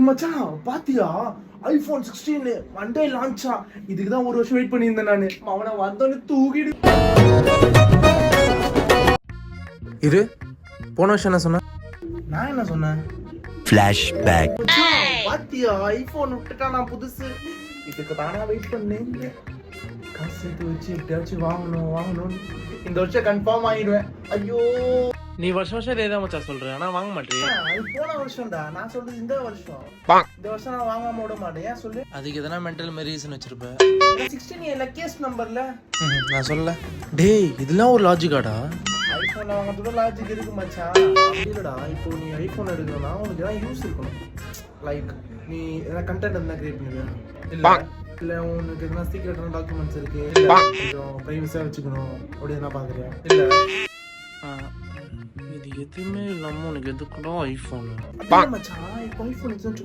மச்சான் பாத்தியா iPhone 16 Monday லான்ச்சா. இதுக்கு தான் ஒரு வருஷம் வெயிட் பண்ணியிருந்தேன் நானு. அவனை வந்தோன்னு தூக்கிடு. இரு, போன வருஷம் என்ன சொன்ன? நான் என்ன சொன்னேன்? Flashback. பாத்தியா ஐபோன் விட்டுட்டா நான் புதுசு. இதுக்கு தானா வெயிட் பண்ணேன். காசு சேர்த்து வச்சு எப்படியாச்சும் வாங்கணும். இந்த வருஷம் கன்ஃபார்ம் ஆயிடுவேன். ஐயோ, நீ வருஷம் இதே தான் மச்சான் சொல்ற, ஆனா வாங்க மாட்டேன். அது போன வருஷம்டா. நான் சொல்றது இந்த வருஷம். இந்த வருஷம் நான் வாங்காம விட மாட்டேன். ஏன் சொல்லு? அதுக்கு எதனா மென்டல் மாதிரி ரீசன் வச்சிருப்ப. 16 லக்கியஸ்ட் நம்பர்ல. நான் சொல்ல. டேய், இதெல்லாம் ஒரு லாஜிக்காடா? ஐபோன் வாங்குறதுல லாஜிக் இருக்கு மச்சான். அப்படி இல்லடா. இப்போ நீ ஐபோன் எடுக்கணும்னா உனக்கு ஏதாவது யூஸ் இருக்கணும். லைக் நீ எதனா கண்டென்ட் இருந்தா கிரியேட் பண்ணுவியா? இல்ல உனக்கு எதனா சீக்ரெட்டான டாக்குமெண்ட்ஸ் இருக்கு, இல்ல கொஞ்சம் பிரைவசியா வச்சுக்கணும் அப்படி எதனா பாக்குறியா? இல்ல இது எதுவுமே இல்லாம உனக்கு எதுக்குடா ஐபோன்? அப்படி மச்சான். இப்போ ஐபோன் எக்ஸாம்